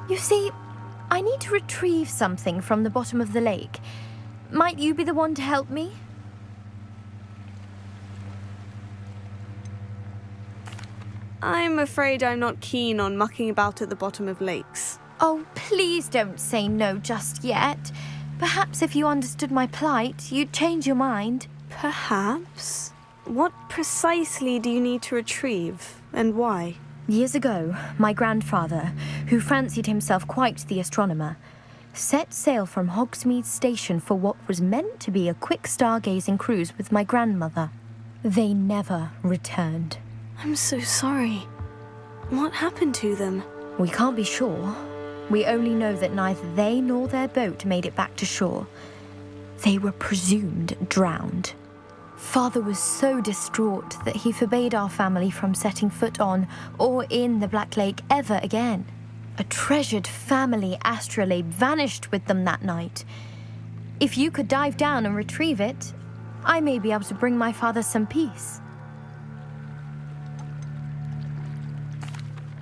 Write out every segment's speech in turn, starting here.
You see, I need to retrieve something from the bottom of the lake. Might you be the one to help me? I'm afraid I'm not keen on mucking about at the bottom of lakes. Oh, please don't say no just yet. Perhaps if you understood my plight, you'd change your mind. Perhaps? What precisely do you need to retrieve, and why? Years ago, my grandfather, who fancied himself quite the astronomer, set sail from Hogsmeade Station for what was meant to be a quick stargazing cruise with my grandmother. They never returned. I'm so sorry. What happened to them? We can't be sure. We only know that neither they nor their boat made it back to shore. They were presumed drowned. Father was so distraught that he forbade our family from setting foot on or in the Black Lake ever again. A treasured family astrolabe vanished with them that night. If you could dive down and retrieve it, I may be able to bring my father some peace.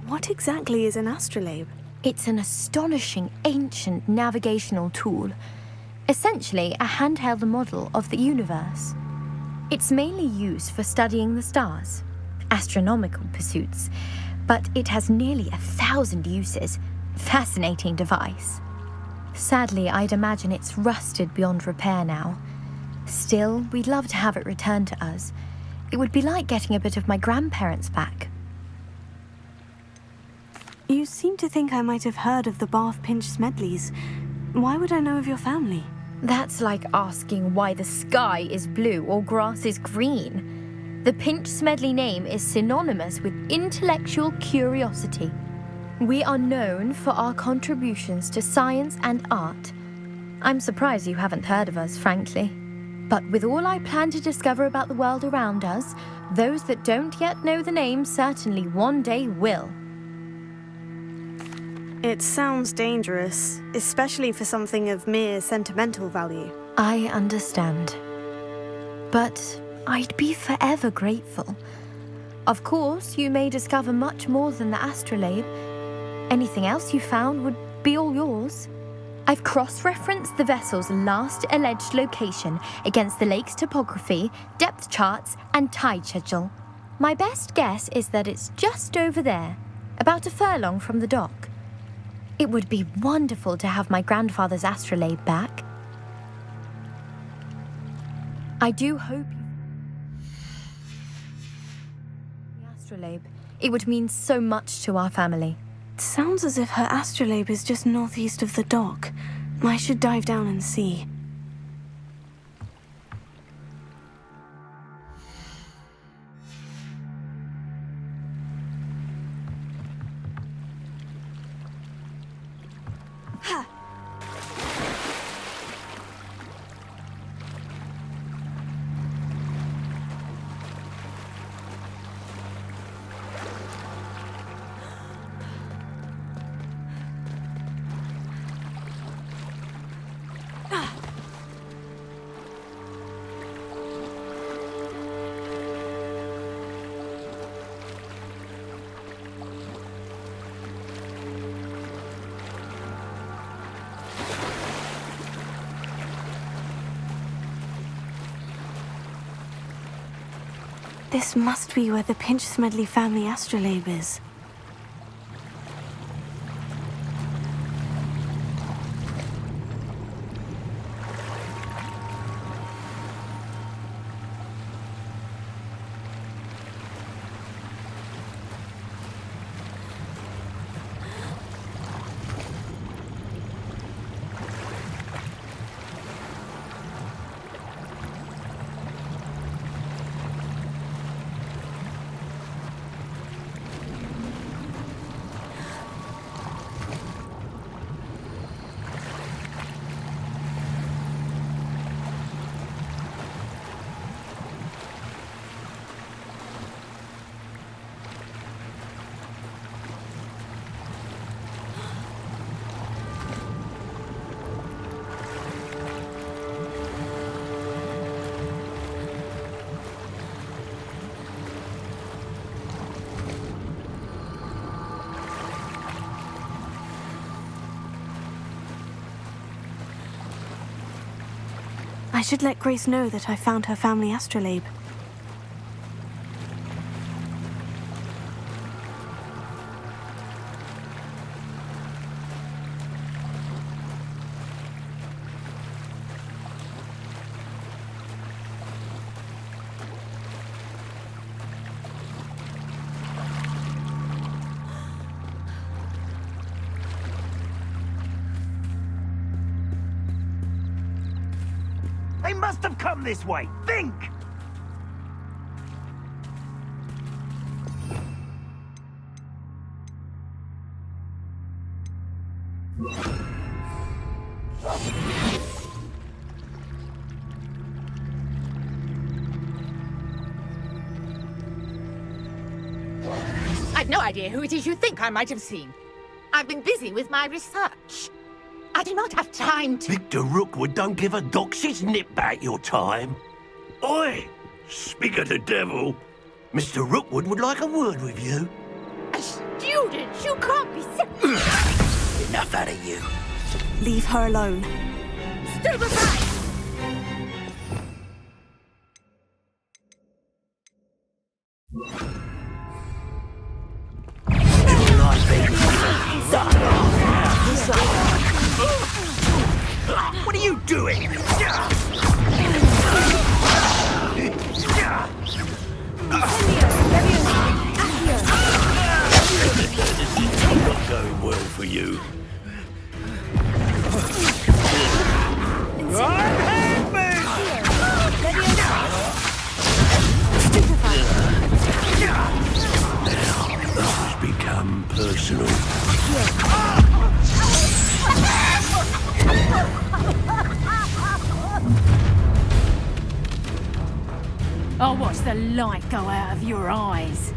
What exactly is an astrolabe? It's an astonishing ancient navigational tool, essentially a handheld model of the universe. It's mainly used for studying the stars, astronomical pursuits, but it has nearly 1,000 uses. Fascinating device. Sadly, I'd imagine it's rusted beyond repair now. Still, we'd love to have it returned to us. It would be like getting a bit of my grandparents back. You seem to think I might have heard of the Bath Pinch Smedleys. Why would I know of your family? That's like asking why the sky is blue or grass is green. The Pinch Smedley name is synonymous with intellectual curiosity. We are known for our contributions to science and art. I'm surprised you haven't heard of us, frankly. But with all I plan to discover about the world around us, those that don't yet know the name certainly one day will. It sounds dangerous, especially for something of mere sentimental value. I understand. But I'd be forever grateful. Of course, you may discover much more than the astrolabe. Anything else you found would be all yours. I've cross-referenced the vessel's last alleged location against the lake's topography, depth charts, and tide schedule. My best guess is that it's just over there, about a furlong from the dock. It would be wonderful to have my grandfather's astrolabe back. I do hope the astrolabe. It would mean so much to our family. It sounds as if her astrolabe is just northeast of the dock. I should dive down and see. This must be where the Pinch Smedley family astrolabe is. I should let Grace know that I found her family astrolabe. They must have come this way. Think! I've no idea who it is you think I might have seen. I've been busy with my research. I do not have time to... Victor Rookwood don't give a doxy's nip back your time. Oi! Speak of the devil. Mr. Rookwood would like a word with you. A student? You can't be serious. Enough out of you. Leave her alone. Stupefy! What are you doing? Not going well for you. This has become personal. I'll watch the light go out of your eyes.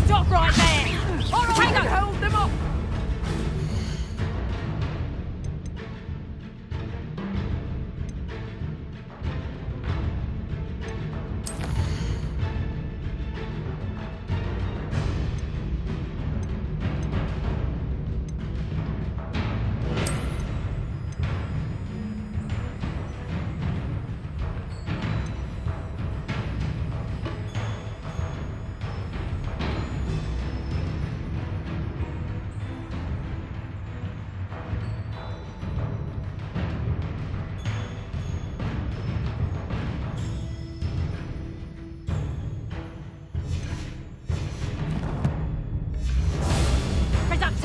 Stop right there! All right, Tango, hold them up!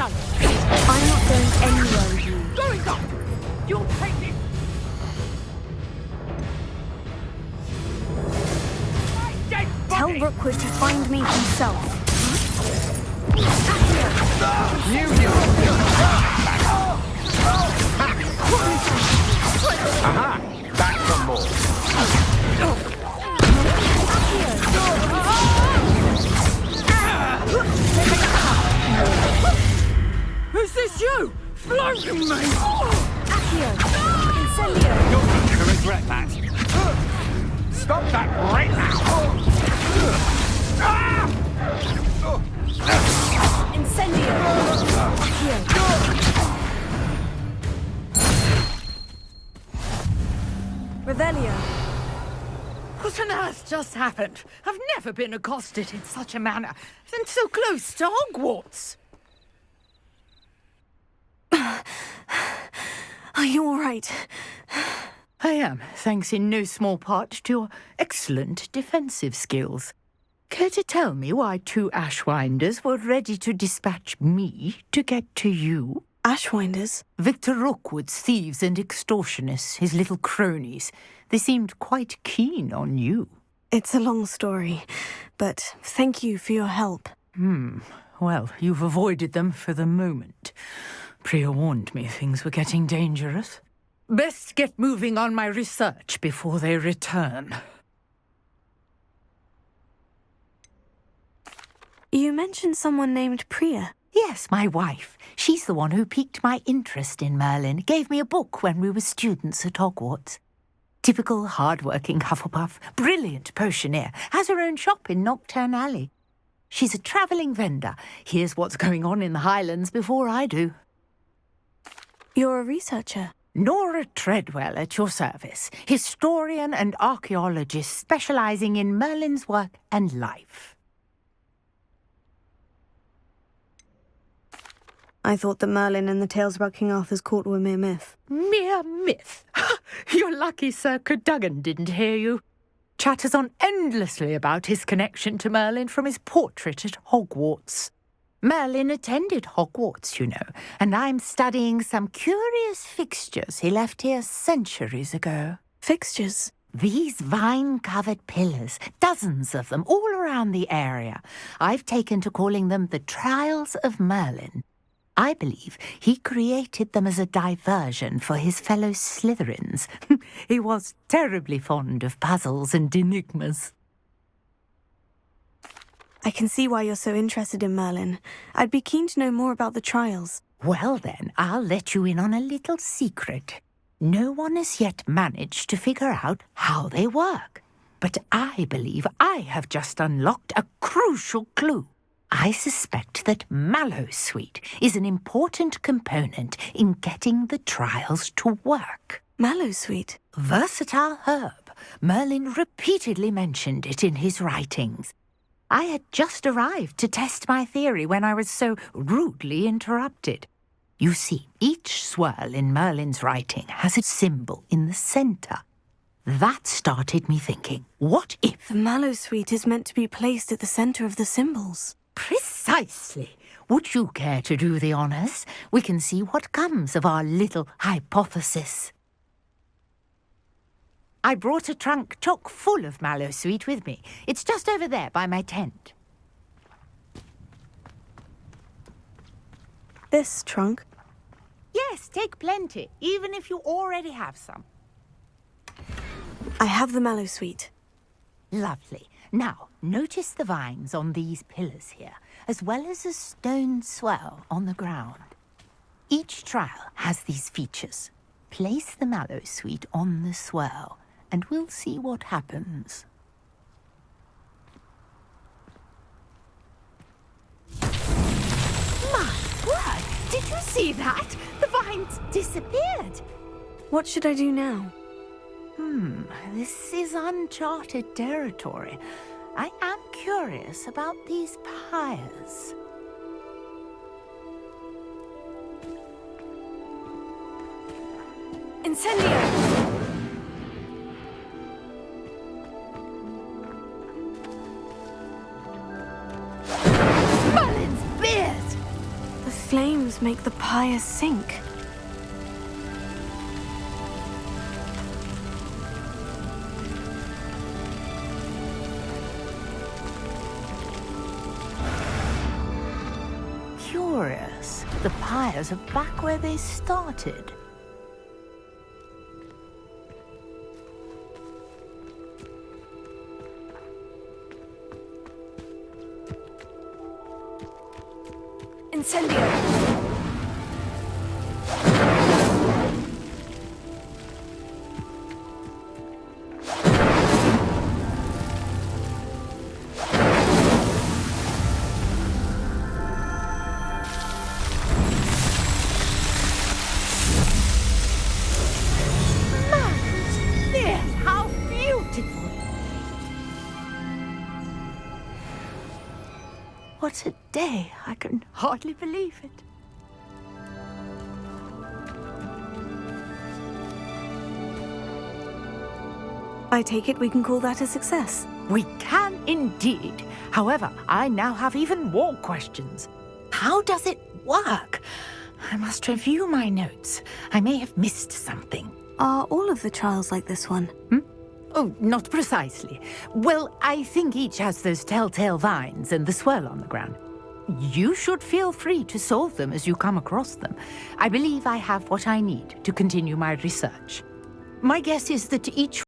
I'm not going anywhere with you. Going up! You'll take this! Tell Rookwood to find me himself. Aha! Back for more. Is this you? Floating me! Accio! Incendio! You're going to regret that. Stop that right now! Incendio! Accio! Revelio! What on earth just happened? I've never been accosted in such a manner, and so close to Hogwarts. Are you all right? I am, thanks in no small part to your excellent defensive skills. Care to tell me why two Ashwinders were ready to dispatch me to get to you? Ashwinders? Victor Rookwood's thieves and extortionists, his little cronies. They seemed quite keen on you. It's a long story, but thank you for your help. Well, you've avoided them for the moment. Priya warned me things were getting dangerous. Best get moving on my research before they return. You mentioned someone named Priya. Yes, my wife. She's the one who piqued my interest in Merlin. Gave me a book when we were students at Hogwarts. Typical hard-working Hufflepuff. Brilliant potioneer. Has her own shop in Knockturn Alley. She's a travelling vendor. Hears what's going on in the Highlands before I do. You're a researcher. Nora Treadwell at your service, historian and archaeologist specialising in Merlin's work and life. I thought that Merlin and the tales about King Arthur's court were mere myth. Mere myth? You're lucky Sir Cadogan didn't hear you. Chatters on endlessly about his connection to Merlin from his portrait at Hogwarts. Merlin attended Hogwarts, you know, and I'm studying some curious fixtures he left here centuries ago. Fixtures? These vine-covered pillars, dozens of them, all around the area. I've taken to calling them the Trials of Merlin. I believe he created them as a diversion for his fellow Slytherins. He was terribly fond of puzzles and enigmas. I can see why you're so interested in Merlin. I'd be keen to know more about the trials. Well then, I'll let you in on a little secret. No one has yet managed to figure out how they work. But I believe I have just unlocked a crucial clue. I suspect that mallowsweet is an important component in getting the trials to work. Mallowsweet? Versatile herb. Merlin repeatedly mentioned it in his writings. I had just arrived to test my theory when I was so rudely interrupted. You see, each swirl in Merlin's writing has a symbol in the centre. That started me thinking, what if... The mallowsweet is meant to be placed at the centre of the symbols. Precisely. Would you care to do the honours? We can see what comes of our little hypothesis. I brought a trunk chock full of mallowsweet with me. It's just over there by my tent. This trunk? Yes, take plenty, even if you already have some. I have the mallowsweet. Lovely. Now, notice the vines on these pillars here, as well as a stone swell on the ground. Each trial has these features. Place the mallowsweet on the swell, and we'll see what happens. My word! Did you see that? The vines disappeared. What should I do now? This is uncharted territory. I am curious about these pyres. Incendio! Merlin's beard! The flames make the pyre sink. Curious. The pyres are back where they started. Incendio! What a day! I can hardly believe it. I take it we can call that a success. We can indeed. However, I now have even more questions. How does it work? I must review my notes. I may have missed something. Are all of the trials like this one? Oh, not precisely. Well, I think each has those telltale vines and the swirl on the ground. You should feel free to solve them as you come across them. I believe I have what I need to continue my research. My guess is that each